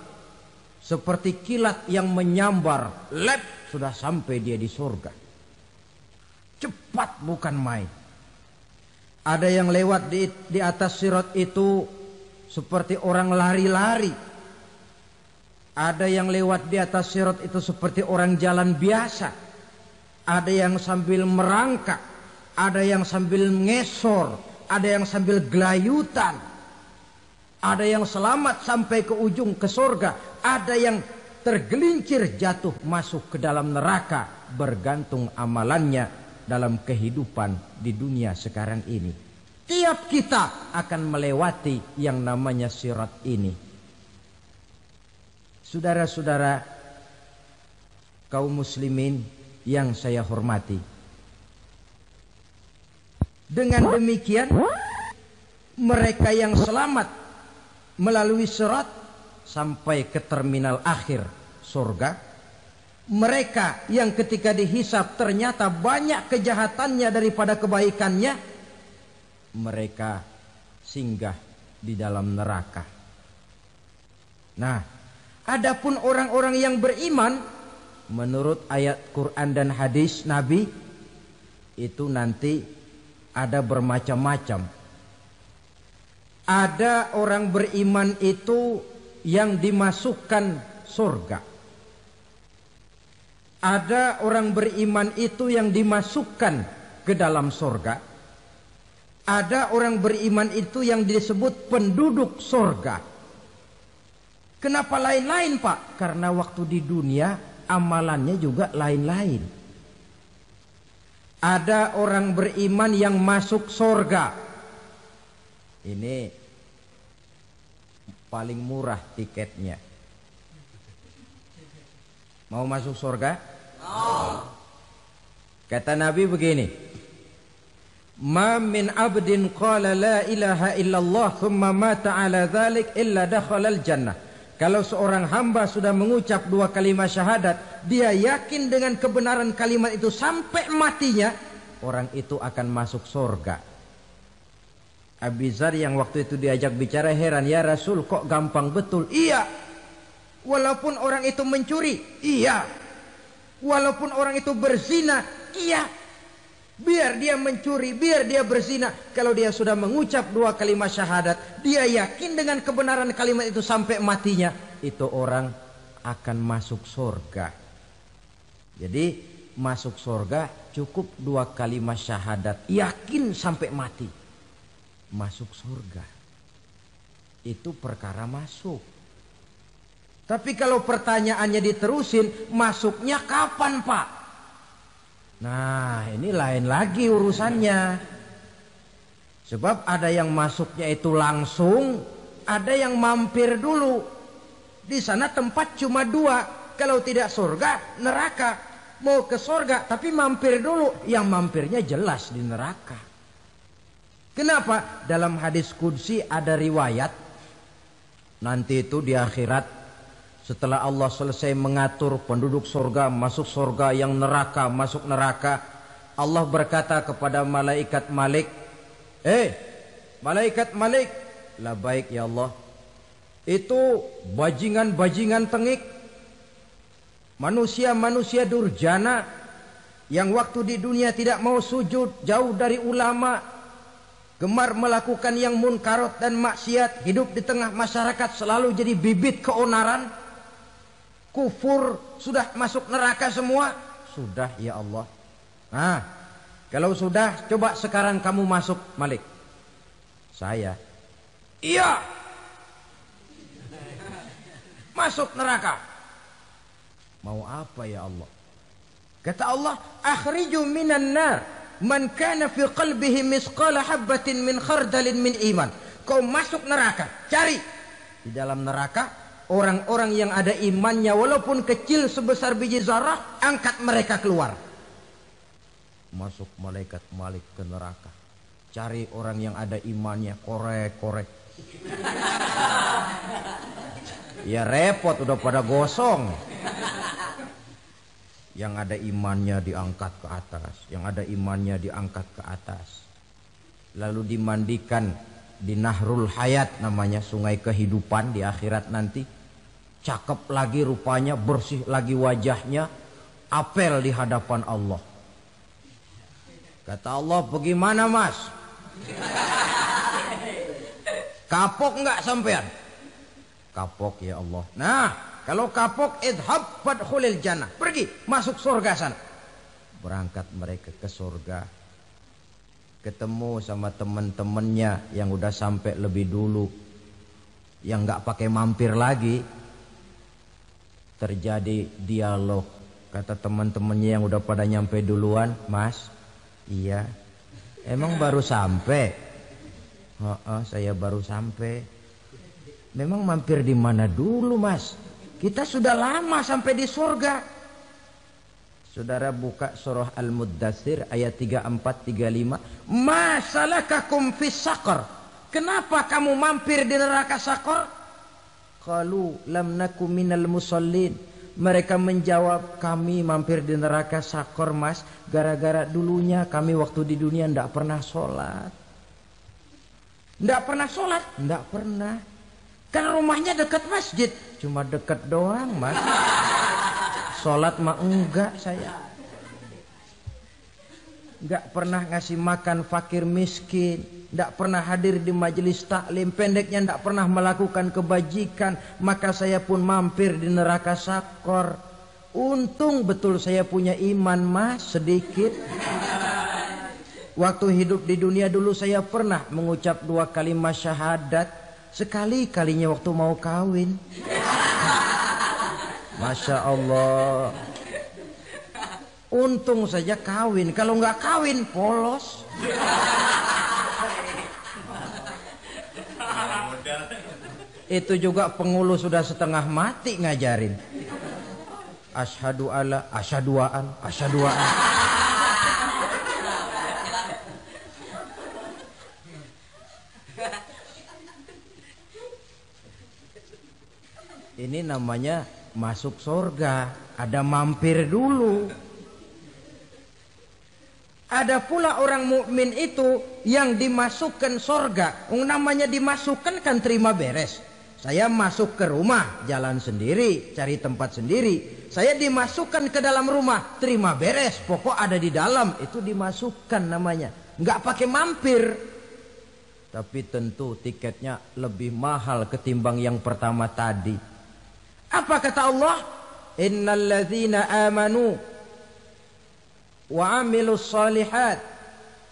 seperti kilat yang menyambar, lep, sudah sampai dia di surga. Cepat bukan main. Ada yang lewat di atas sirat itu seperti orang lari-lari. Ada yang lewat di atas sirat itu seperti orang jalan biasa. Ada yang sambil merangkak, ada yang sambil ngesor, ada yang sambil gelayutan, ada yang selamat sampai ke ujung ke surga, ada yang tergelincir jatuh masuk ke dalam neraka, bergantung amalannya dalam kehidupan di dunia sekarang ini. Tiap kita akan melewati yang namanya sirat ini. Saudara-saudara kaum muslimin yang saya hormati, dengan demikian mereka yang selamat melalui sirat sampai ke terminal akhir surga, mereka yang ketika dihisab ternyata banyak kejahatannya daripada kebaikannya, mereka singgah di dalam neraka. Nah, adapun orang-orang yang beriman menurut ayat Quran dan hadis Nabi itu nanti ada bermacam-macam. Ada orang beriman itu yang dimasukkan surga. Ada orang beriman itu yang dimasukkan ke dalam surga. Ada orang beriman itu yang disebut penduduk surga. Kenapa lain-lain, Pak? Karena waktu di dunia amalannya juga lain-lain. Ada orang beriman yang masuk surga. Ini paling murah tiketnya. Mau masuk surga? Kata Nabi begini, ma min abdin qala la ilaha illallah thumma mata ala dhalik illa dakhalal jannah. Kalau seorang hamba sudah mengucap dua kalimat syahadat, dia yakin dengan kebenaran kalimat itu sampai matinya, orang itu akan masuk surga. Abi Dzar yang waktu itu diajak bicara heran, ya Rasul kok gampang betul? Iya. Walaupun orang itu mencuri, iya. Walaupun orang itu berzina, iya. Biar dia mencuri, biar dia berzina, kalau dia sudah mengucap dua kalimat syahadat, dia yakin dengan kebenaran kalimat itu sampai matinya, itu orang akan masuk surga. Jadi masuk surga cukup dua kalimat syahadat, yakin sampai mati, masuk surga. Itu perkara masuk. Tapi kalau pertanyaannya diterusin, masuknya kapan, Pak? Nah, ini lain lagi urusannya. Sebab ada yang masuknya itu langsung, ada yang mampir dulu. Di sana tempat cuma dua. Kalau tidak surga, neraka. Mau ke surga, tapi mampir dulu. Yang mampirnya jelas di neraka. Kenapa? Dalam hadis qudsi ada riwayat. Nanti itu di akhirat, setelah Allah selesai mengatur penduduk surga masuk surga, yang neraka masuk neraka, Allah berkata kepada malaikat Malik, malaikat Malik, labaik ya Allah. Itu bajingan-bajingan tengik, manusia-manusia durjana yang waktu di dunia tidak mau sujud, jauh dari ulama, gemar melakukan yang munkarat dan maksiat, hidup di tengah masyarakat selalu jadi bibit keonaran, kufur, sudah masuk neraka semua. Sudah ya Allah. Nah, kalau sudah, coba sekarang kamu masuk, Malik. Saya, iya, masuk neraka. Mau apa ya Allah? Kata Allah, akhriju minan nar man kana fi qalbihi misqala habbatin min khardalin min iman. Kau masuk neraka, cari di dalam neraka orang-orang yang ada imannya walaupun kecil sebesar biji zarah, angkat mereka keluar. Masuk malaikat Malik ke neraka, cari orang yang ada imannya, korek-korek. Ya repot, udah pada gosong. Yang ada imannya diangkat ke atas, yang ada imannya diangkat ke atas. Lalu dimandikan di Nahrul Hayat, namanya sungai kehidupan di akhirat nanti. Cakep lagi rupanya, bersih lagi wajahnya, apel di hadapan Allah. Kata Allah, bagaimana mas? Kapok enggak sampean? Kapok ya Allah. Nah, kalau kapok, idhab fadkhulil jannah, pergi masuk surga sana. Berangkat mereka ke surga. ketemu sama teman-temannya yang udah sampai lebih dulu, yang nggak pakai mampir lagi. Terjadi dialog. Kata teman-temannya yang udah pada nyampe duluan, "Mas, iya, emang baru sampai?" "Oh, saya baru sampai." "Memang mampir di mana dulu, Mas? Kita sudah lama sampai di surga." Saudara buka surah Al-Muddatsir ayat 34-35. "Ma salakakum fis saqar?" Kenapa kamu mampir di neraka Sakor? Qalu lam naku minal musallin. Mereka menjawab, kami mampir di neraka Sakor, Mas, gara-gara dulunya kami waktu di dunia ndak pernah sholat. Ndak pernah sholat? Ndak pernah. Kan rumahnya dekat masjid. Cuma dekat doang, Mas. Sholat mah enggak saya. Enggak pernah ngasih makan fakir miskin, enggak pernah hadir di majelis taklim, pendeknya enggak pernah melakukan kebajikan, maka saya pun mampir di neraka Sakor. Untung betul saya punya iman, Mas, sedikit. Waktu hidup di dunia dulu saya pernah mengucap 2 kalimat syahadat, sekali-kalinya waktu mau kawin. Masya Allah. Untung saja kawin. Kalau nggak kawin polos. Itu juga pengulu sudah setengah mati ngajarin. Asyhadu alla, asyaduaan, asyaduaan. Ini namanya masuk surga, ada mampir dulu. Ada pula orang mukmin itu yang dimasukkan surga. Namanya dimasukkan kan terima beres. Saya masuk ke rumah, jalan sendiri, cari tempat sendiri. Saya dimasukkan ke dalam rumah, terima beres, pokok ada di dalam, itu dimasukkan namanya. Nggak pakai mampir. Tapi tentu tiketnya lebih mahal ketimbang yang pertama tadi. Apa kata Allah? Innal ladzina amanu wa amilus solihat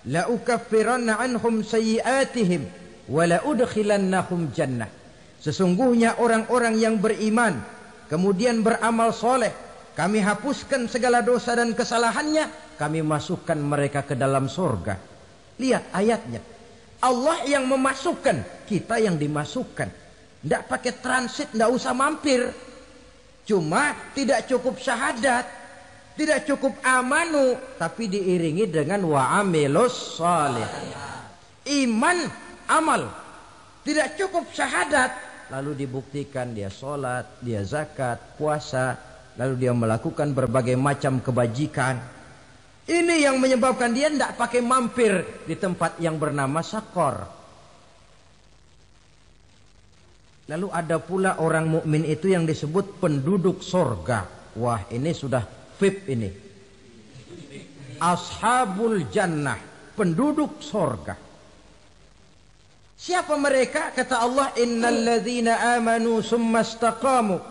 la ukaffiranna anhum sayyiatihim wa la udkhilannahum jannah. Sesungguhnya orang-orang yang beriman kemudian beramal soleh, kami hapuskan segala dosa dan kesalahannya, kami masukkan mereka ke dalam surga. Lihat ayatnya. Allah yang memasukkan, kita yang dimasukkan. Tidak pakai transit, tidak usah mampir. Cuma tidak cukup syahadat, tidak cukup amanu, tapi diiringi dengan wa'amilus salih. Iman, amal. Tidak cukup syahadat, lalu dibuktikan dia sholat, dia zakat, puasa, lalu dia melakukan berbagai macam kebajikan. Ini yang menyebabkan dia tidak pakai mampir di tempat yang bernama Sakor. Lalu ada pula orang mukmin itu yang disebut penduduk sorga. Wah, ini sudah VIP ini. Ashabul jannah, penduduk sorga. Siapa mereka? Kata Allah, innal ladzina amanu summa istaqamu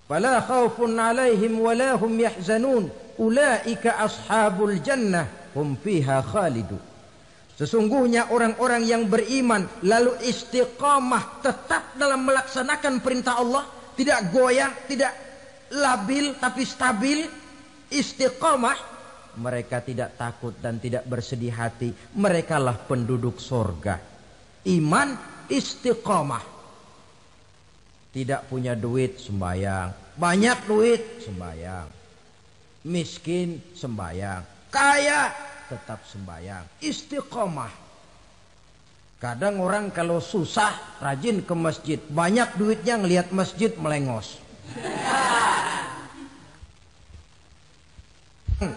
fala khaufun alaihim wala hum yahzanun ulaika ashabul jannah hum fiha khalidun. Sesungguhnya orang-orang yang beriman lalu istiqamah, tetap dalam melaksanakan perintah Allah, tidak goyah, tidak labil tapi stabil, istiqamah, mereka tidak takut dan tidak bersedih hati. Merekalah penduduk surga. Iman, istiqamah. Tidak punya duit, sembayang. Banyak duit, sembayang. Miskin, sembayang. Kaya, tetap sembahyang, istiqomah. Kadang orang kalau susah rajin ke masjid, banyak duitnya ngelihat masjid melengos.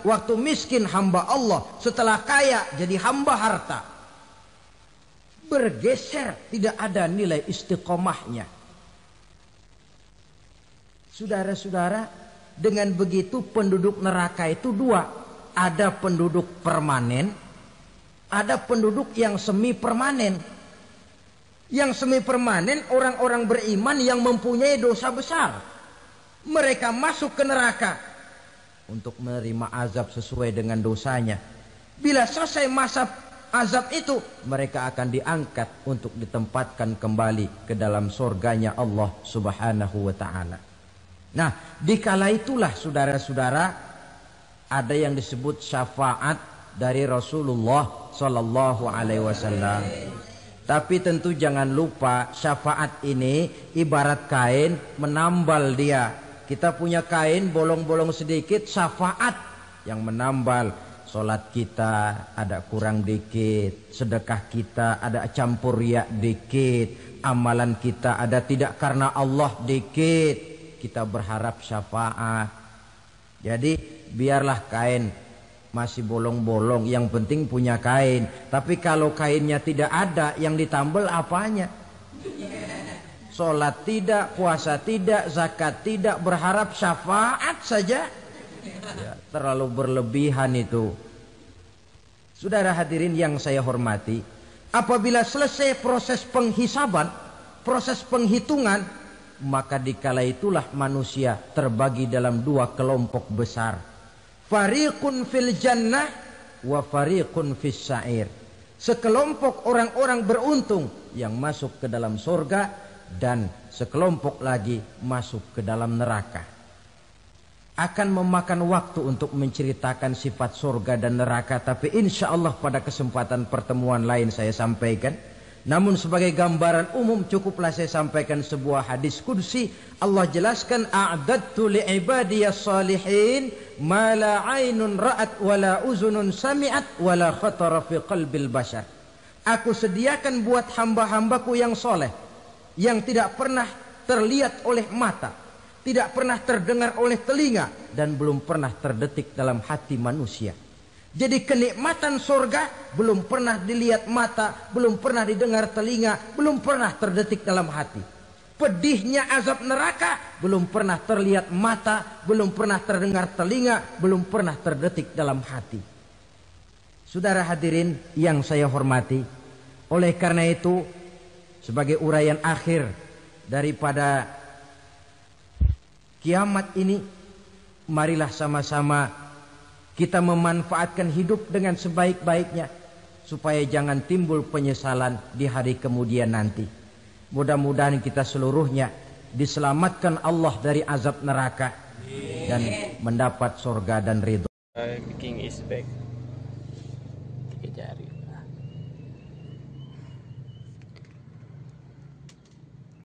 Waktu miskin hamba Allah, setelah kaya jadi hamba harta. Bergeser, tidak ada nilai istiqomahnya. Saudara-saudara, dengan begitu penduduk neraka itu dua. Ada penduduk permanen, ada penduduk yang semi permanen. Yang semi permanen orang-orang beriman yang mempunyai dosa besar. Mereka masuk ke neraka untuk menerima azab sesuai dengan dosanya. Bila selesai masa azab itu, mereka akan diangkat untuk ditempatkan kembali ke dalam surganya Allah Subhanahu wa ta'ala. Nah, dikala itulah saudara-saudara, ada yang disebut syafaat dari Rasulullah Sallallahu Alaihi Wasallam. Tapi tentu jangan lupa, syafaat ini ibarat kain menambal dia. Kita punya kain bolong-bolong sedikit, syafaat yang menambal. Salat kita ada kurang dikit, sedekah kita ada campur riak dikit, amalan kita ada tidak karena Allah dikit, kita berharap syafaat. Jadi biarlah kain masih bolong-bolong, yang penting punya kain. Tapi kalau kainnya tidak ada, yang ditambal apanya? Salat tidak, puasa tidak, zakat tidak, berharap syafaat saja. Ya, terlalu berlebihan itu. Saudara hadirin yang saya hormati, apabila selesai proses penghisaban, proses penghitungan, maka dikala itulah manusia terbagi dalam dua kelompok besar. Fariqun fil jannah wa fariqun fis sa'ir. Sekelompok orang-orang beruntung yang masuk ke dalam surga, dan sekelompok lagi masuk ke dalam neraka. Akan memakan waktu untuk menceritakan sifat surga dan neraka, tapi insya Allah pada kesempatan pertemuan lain saya sampaikan. Namun sebagai gambaran umum cukuplah saya sampaikan sebuah hadis qudsi. Allah jelaskan, a'dadtu li'ibadiyas salihin ma la aynun ra'at wa la uzunun sami'at wa la khatara fi qalbil bashar. Aku sediakan buat hamba-hambaku yang soleh, yang tidak pernah terlihat oleh mata, tidak pernah terdengar oleh telinga, dan belum pernah terdetik dalam hati manusia. Jadi kenikmatan surga belum pernah dilihat mata, belum pernah didengar telinga, belum pernah terdetik dalam hati. Pedihnya azab neraka belum pernah terlihat mata, belum pernah terdengar telinga, belum pernah terdetik dalam hati. Saudara hadirin yang saya hormati, oleh karena itu sebagai uraian akhir daripada kiamat ini, marilah sama-sama kita memanfaatkan hidup dengan sebaik-baiknya, supaya jangan timbul penyesalan di hari kemudian nanti. Mudah-mudahan kita seluruhnya diselamatkan Allah dari azab neraka dan mendapat surga dan ridho. King is back. 3 jari.